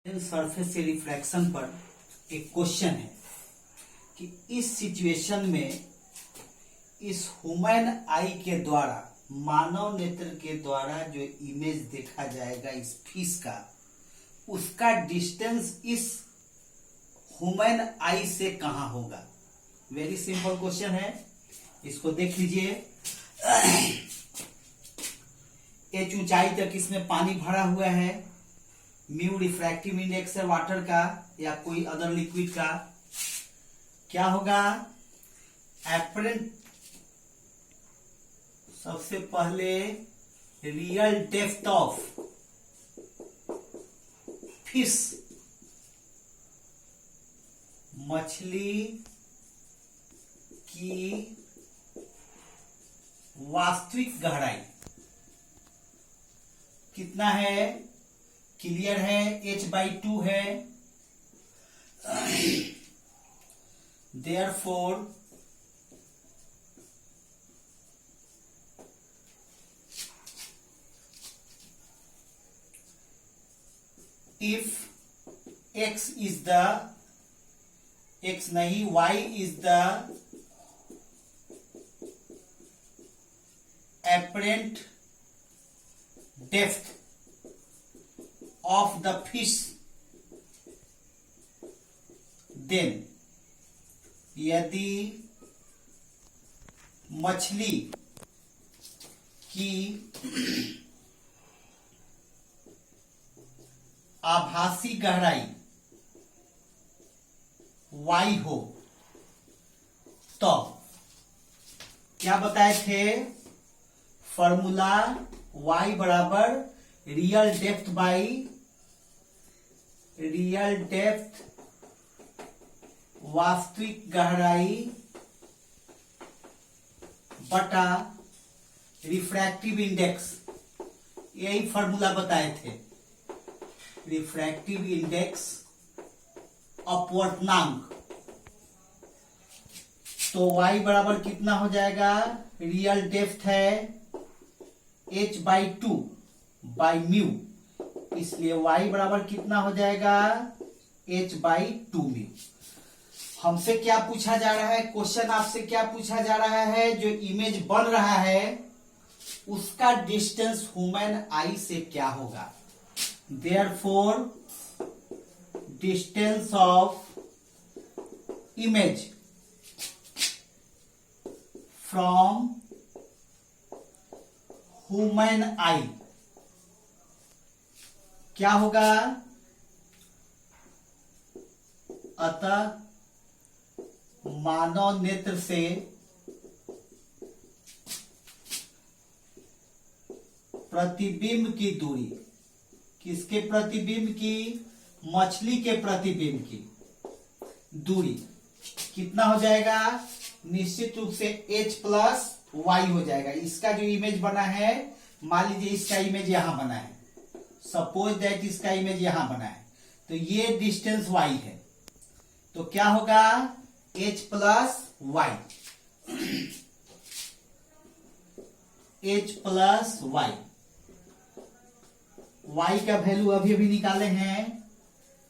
Surface से refraction पर एक क्वेश्चन है कि इस सिचुएशन में इस ह्यूमन आई के द्वारा, मानव नेत्र के द्वारा जो इमेज देखा जाएगा इस फिश का, उसका डिस्टेंस इस ह्यूमन आई से कहां होगा। वेरी सिंपल क्वेश्चन है, इसको देख लीजिए। एच ऊंचाई तक इसमें पानी भरा हुआ है, म्यू रिफ्रैक्टिव इंडेक्स है वाटर का या कोई अदर लिक्विड का। क्या होगा एपरेंट, सबसे पहले रियल डेप्थ ऑफ फिश, मछली की वास्तविक गहराई कितना है, क्लियर है, h/2 है। Therefore if x is the, x नहीं y is the apparent depth of the fish, then यदि मछली की आभासी गहराई y हो तो क्या बताए थे, फॉर्मूला y बराबर real depth by real depth वास्तविक गहराई बटा रिफ्रैक्टिव इंडेक्स, यही फॉर्मूला बताए थे। रिफ्रैक्टिव इंडेक्स अपवर्तनांक, तो y बराबर कितना हो जाएगा, रियल डेप्थ है h/2 बाई म्यू, इसलिए y बराबर कितना हो जाएगा, h/2 म्यू। हमसे क्या पूछा जा रहा है, क्वेश्चन आपसे क्या पूछा जा रहा है, जो इमेज बन रहा है उसका डिस्टेंस ह्यूमन आई से क्या होगा। Therefore distance of image from human eye क्या होगा, अतः मानव नेत्र से प्रतिबिंब की दूरी, किसके प्रतिबिंब की, मछली के प्रतिबिंब की दूरी कितना हो जाएगा, निश्चित रूप से h+y हो जाएगा। इसका जो इमेज बना है, मान लीजिए इसका इमेज यहां बना है, सपोज दैट इसका इमेज यहां बना है, तो ये डिस्टेंस y है, तो क्या होगा h+y, h+y, y का वैल्यू अभी अभी निकाले हैं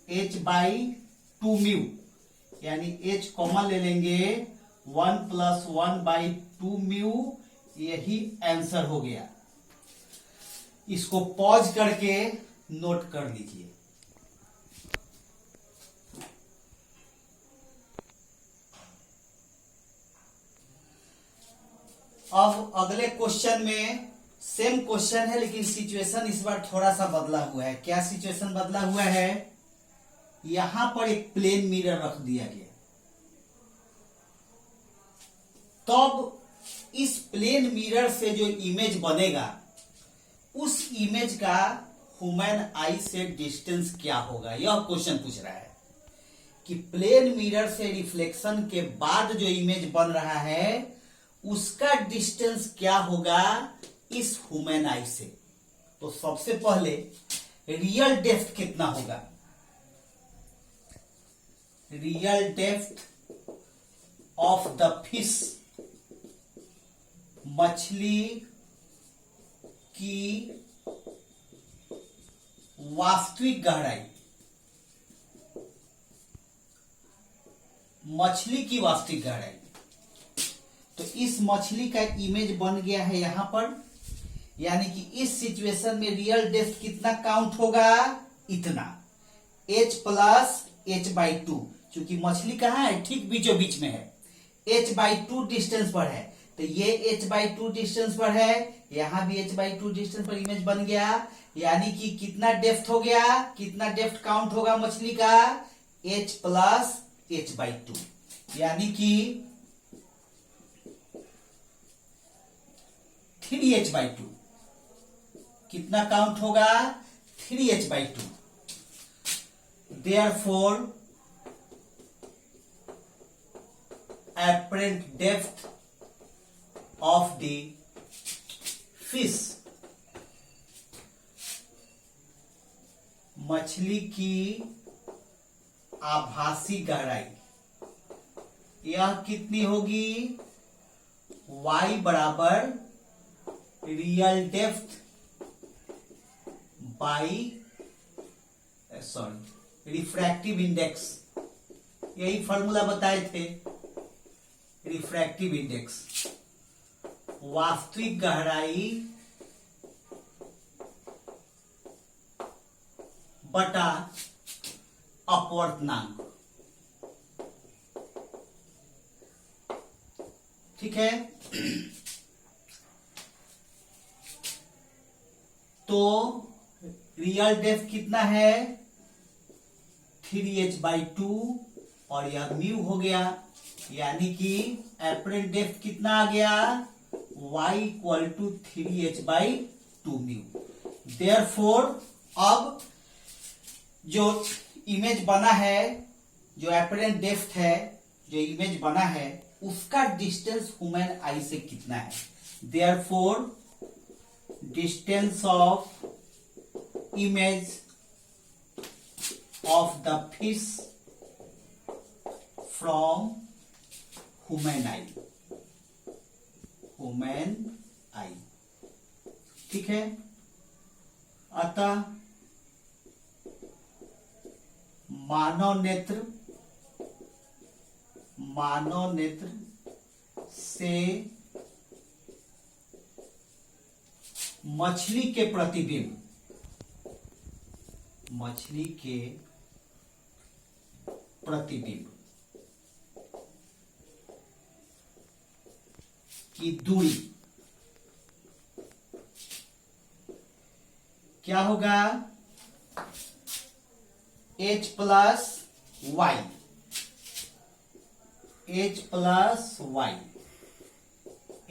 h/2 म्यू, यानी h कॉमन ले लेंगे, 1 + 1/2 म्यू, यही आंसर हो गया। इसको पॉज करके नोट कर लीजिए। अब अगले क्वेश्चन में सेम क्वेश्चन है, लेकिन सिचुएशन इस बार थोड़ा सा बदला हुआ है। क्या सिचुएशन बदला हुआ है, यहां पर एक प्लेन मिरर रख दिया गया, तब इस प्लेन मिरर से जो इमेज बनेगा उस इमेज का ह्यूमन आई से डिस्टेंस क्या होगा। यह क्वेश्चन पूछ रहा है कि प्लेन मिरर से रिफ्लेक्शन के बाद जो इमेज बन रहा है उसका डिस्टेंस क्या होगा इस ह्यूमन आई से। तो सबसे पहले रियल डेप्थ कितना होगा, real depth of the fish, मछली की वास्तविक गहराई मछली की वास्तविक गहराई। तो इस मछली का इमेज बन गया है यहां पर, यानी कि इस सिचुएशन में रियल डेप्थ कितना काउंट होगा, इतना h प्लस h/2, क्योंकि मछली कहाँ है, ठीक बीचों बीच में है, h/2 डिस्टेंस पर है, तो ये h/2 डिस्टेंस पर है, यहां भी h/2 डिस्टेंस पर इमेज बन गया, यानी कि कितना डेप्थ हो गया, कितना डेप्थ काउंट होगा मछली का, h प्लस h/2, यानी कि 3h/2 कितना काउंट होगा, 3h/2। Therefore, apparent depth of the fish, मछली की आभासी गहराई, यह कितनी होगी, y बराबर real depth by refractive index, यही फॉर्मूला बताए थे, रिफ्रैक्टिव इंडेक्स, वास्तविक गहराई बटा अपवर्तनांक। ठीक है, तो रियल डेप्थ कितना है, 3h/2, और यह म्यू हो गया, यानी कि एपरेंट डेप्थ कितना आ गया, y equal to 3h/2 mu. Therefore अब जो इमेज बना है, जो एपरेंट डेप्थ है, जो इमेज बना है, उसका डिस्टेंस ह्यूमन आई से कितना है। Therefore distance of image of the fish from human I, human आई। ठीक है, अतः मानव नेत्र से मछली के प्रतिबिंब, मछली के प्रतिबिंब की दूरी क्या होगा, h plus y, h plus y,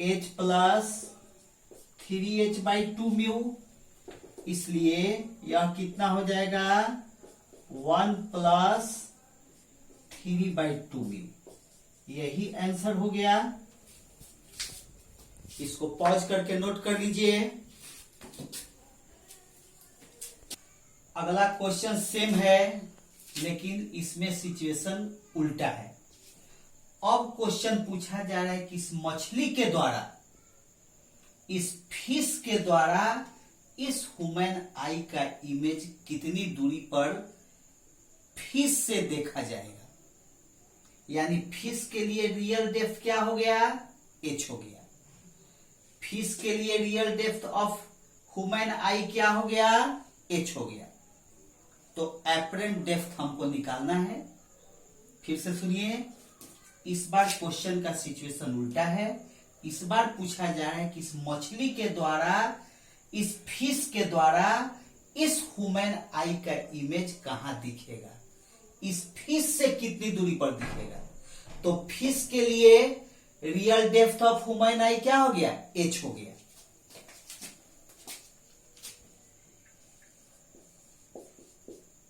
h plus 3h/2 mu, इसलिए यह कितना हो जाएगा, 1 प्लस 3/2 म्यू, यही आंसर हो गया। इसको पॉज करके नोट कर लीजिए। अगला क्वेश्चन सेम है, लेकिन इसमें सिचुएशन उल्टा है। अब क्वेश्चन पूछा जा रहा है कि इस मछली के द्वारा, इस फिश के द्वारा इस ह्यूमन आई का इमेज कितनी दूरी पर फिश से देखा जाएगा, यानी फिश के लिए रियल डेप्थ क्या हो गया, h हो गया, फिश के लिए real depth of human eye क्या हो गया, h हो गया। तो एपरेंट डेप्थ हमको निकालना है। फिर से सुनिए, इस बार क्वेश्चन का सिचुएशन उल्टा है। इस बार पूछा जा रहा है कि इस मछली के द्वारा, इस फिश के द्वारा इस ह्यूमन आई का इमेज कहां दिखेगा, इस फिश से कितनी दूरी पर दिखेगा। तो फिश के लिए real depth of human eye क्या हो गया, h हो गया।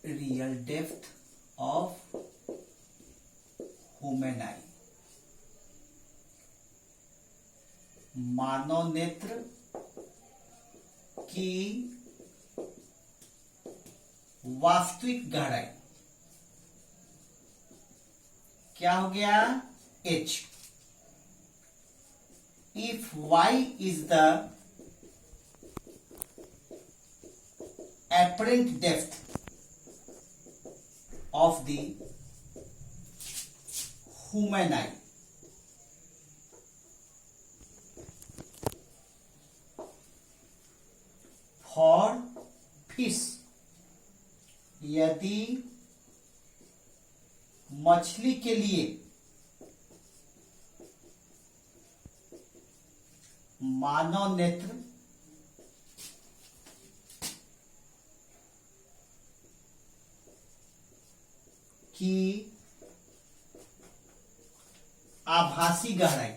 Real depth of human eye, मानव नेत्र की वास्तविक गहराई क्या हो गया, h। If y is the apparent depth of the human eye. For fish, यदि मछली के लिए मानव नेत्र की आभासी गहराई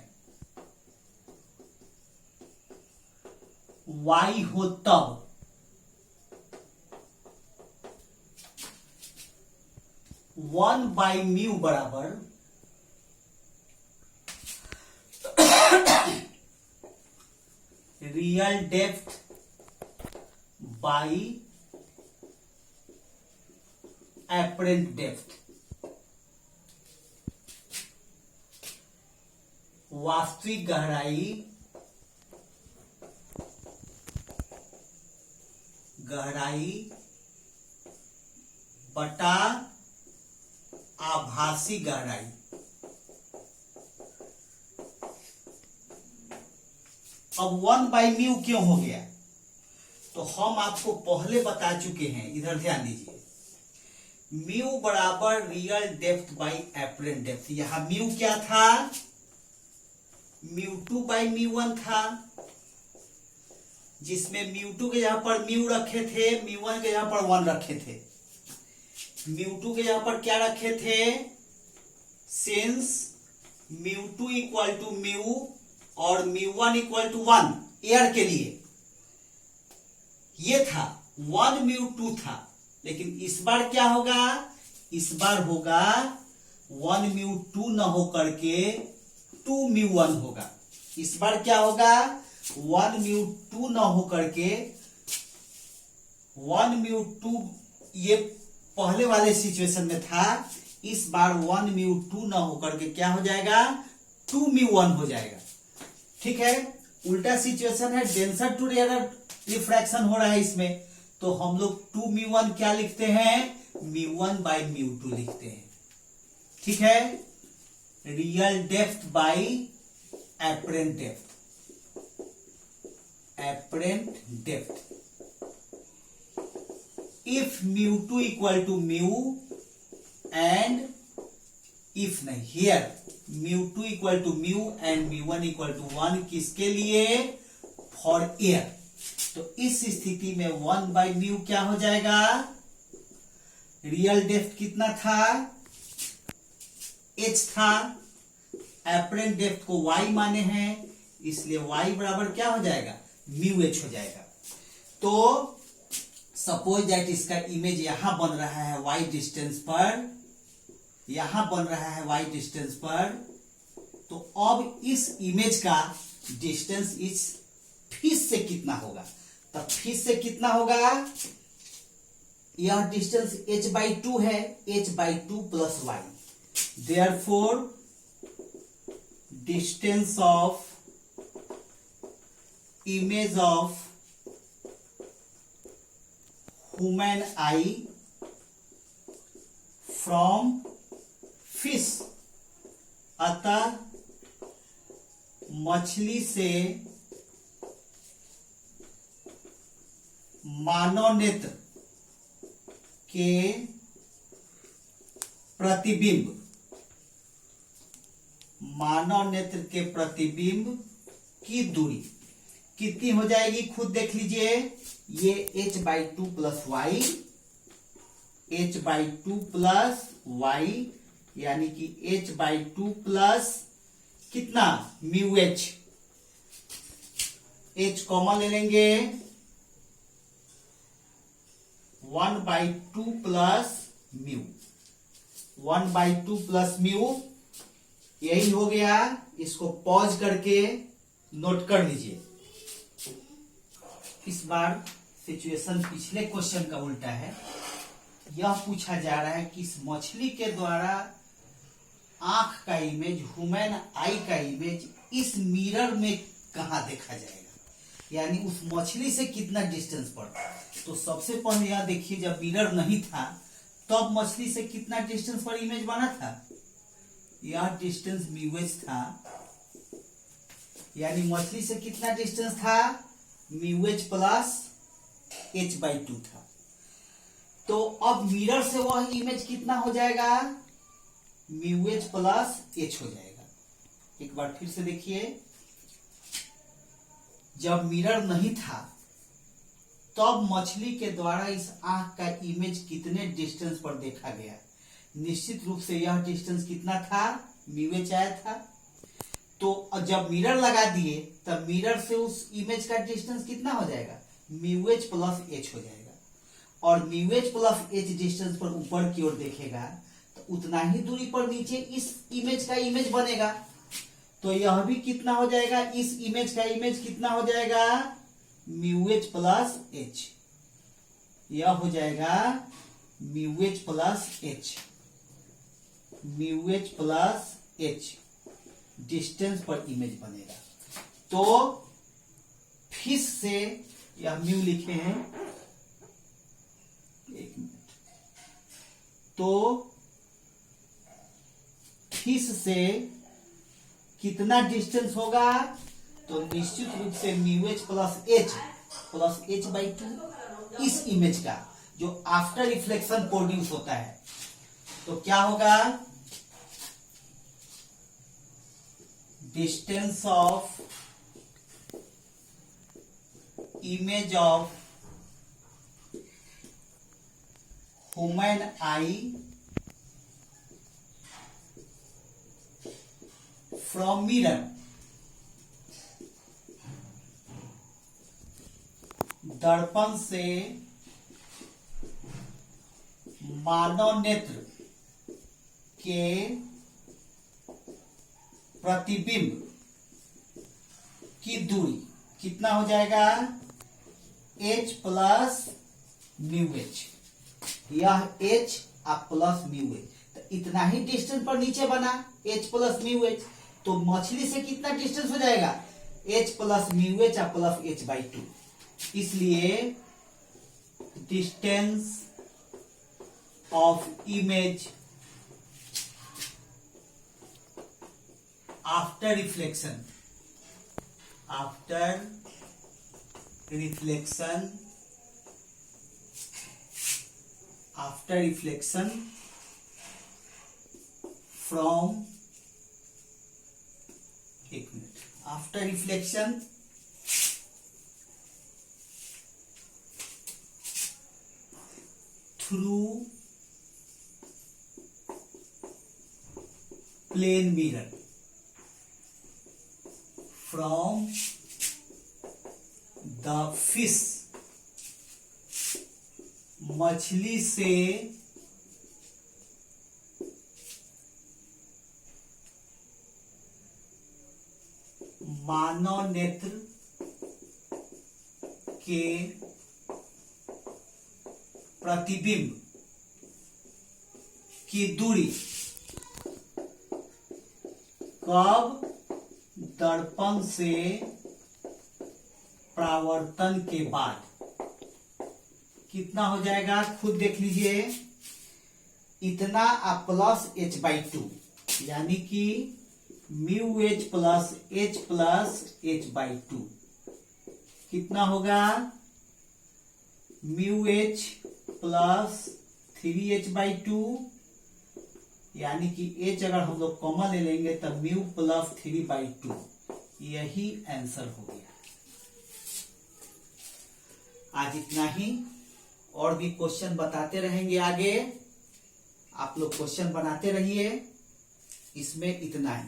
y हो तब वन बाई म्यू बराबर real depth by apparent depth, वास्तविक गहराई बटा आभासी गहराई। अब वन बाई म्यू क्यों हो गया? तो हम आपको पहले बता चुके हैं, इधर ध्यान दीजिए। म्यू बराबर real depth by apparent depth. यहां म्यू क्या था? Mu two by mu one था, जिसमें म्यू टू के जहां पर म्यू रखे थे, म्यू वन के जहां पर वन रखे थे। म्यू टू के जहां पर क्या रखे थे? Since mu two equal to mu और mu one equal to one, air के लिए ये था, वन म्यू टू था। लेकिन इस बार क्या होगा? इस बार होगा वन म्यू टू न होकर के टू म्यू वन होगा। इस बार क्या होगा? वन म्यू टू न होकर के वन म्यू टू, ये पहले वाले सिचुएशन में था। इस बार वन म्यू टू न होकर के क्या हो जाएगा? टू म्यू वन हो जाएगा। ठीक है, उल्टा सिचुएशन है, डेंसर टू रेयर रिफ्रैक्शन हो रहा है इसमें, तो हम लोग टू म्यू वन क्या लिखते हैं? Mu one by mu two लिखते हैं। ठीक है, real depth by apparent depth, apparent depth. If mu two equal to mu and if नहीं, here mu two equal to mu and mu one equal to one, किसके लिए? For air. तो इस स्थिति में वन बाई म्यू क्या हो जाएगा? रियल डेप्थ कितना था? h था। एपरेंट डेप्थ को y माने हैं, इसलिए y बराबर क्या हो जाएगा? म्यू h हो जाएगा। तो सपोज दैट इसका इमेज यहां बन रहा है y डिस्टेंस पर, यहां बन रहा है y डिस्टेंस पर। तो अब इस इमेज का डिस्टेंस इस फिश से कितना होगा? तब फिश से कितना होगा? यह डिस्टेंस h बाई टू है, h by two plus y. Therefore distance of image of human eye from fish, अतः मछली से मानव नेत्र के प्रतिबिंब, मानव नेत्र के प्रतिबिंब की दूरी कितनी हो जाएगी? खुद देख लीजिए, ये h by two plus y, h by two plus y, यानी कि h बाई टू प्लस कितना? Mu h। h कॉमन ले लेंगे, one by two plus mu, one by two plus mu, यही हो गया। इसको पॉज करके नोट कर लीजिए। इस बार सिचुएशन पिछले क्वेश्चन का उल्टा है। यह पूछा जा रहा है कि इस मछली के द्वारा आंख का इमेज, ह्यूमन आई का इमेज इस मिरर में कहां देखा जाएगा, यानी उस मछली से कितना डिस्टेंस पड़ता है। तो सबसे पहले यह देखिए, जब मिरर नहीं था तब मछली से कितना डिस्टेंस पर इमेज बना था? यह डिस्टेंस म्यू एच था, यानी मछली से कितना डिस्टेंस था, mu H plus h by to था। तो अब मिरर से वह इमेज कितना हो जाएगा, म्यू एच प्लस एच हो जाएगा। एक बार फिर से देखिए, जब मिरर नहीं था तब मछली के द्वारा इस आंख का इमेज कितने डिस्टेंस पर देखा गया। निश्चित रूप से यह डिस्टेंस कितना था, म्यू एच आया था। तो जब मिरर लगा दिए तब मिरर से उस इमेज का डिस्टेंस कितना हो जाएगा, म्यू एच प्लस एच हो जाएगा। और mu H plus H distance पर ऊपर की ओर देखेगा तो उतना ही दूरी पर नीचे इस इमेज का इमेज बनेगा। तो यह भी कितना हो जाएगा, इस इमेज का इमेज कितना हो जाएगा, म्यू एच प्लस एच। यह हो जाएगा mu H plus H, mu H plus H distance पर इमेज बनेगा। तो फिश से यह म्यू लिखे हैं, एक मिनट, तो फिश से कितना डिस्टेंस होगा, तो निश्चित रूप से mu H plus h by to इस इमेज का जो आफ्टर रिफ्लेक्शन प्रोड्यूस होता है। तो क्या होगा, distance of image of human eye from mirror दर्पण से मानव नेत्र के प्रतिबिंब की दूरी कितना हो जाएगा, h प्लस म्यू एच। यह h और प्लस म्यू एच, तो इतना ही डिस्टेंस पर नीचे बना h प्लस म्यू एच। तो मछली से कितना डिस्टेंस हो जाएगा, h प्लस म्यू एच और प्लस एच बाई टू। इसलिए distance of image after reflection from, एक मिनट, after reflection through plane mirror from the fish, मछली से मानव नेत्र के प्रतिबिंब की दूरी कब, दर्पण से परावर्तन के बाद। कितना हो जाएगा, खुद देख लीजिए, इतना प्लस एच बाई टू, यानी कि mu H plus h by to कितना होगा, mu H plus 3h by two, यानी कि h अगर हम लोग कॉमन ले लेंगे तब म्यू प्लस 3 बाई टू। यही आंसर हो गया। आज इतना ही, और भी क्वेश्चन बताते रहेंगे आगे। आप लोग क्वेश्चन बनाते रहिए। इसमें इतना ही।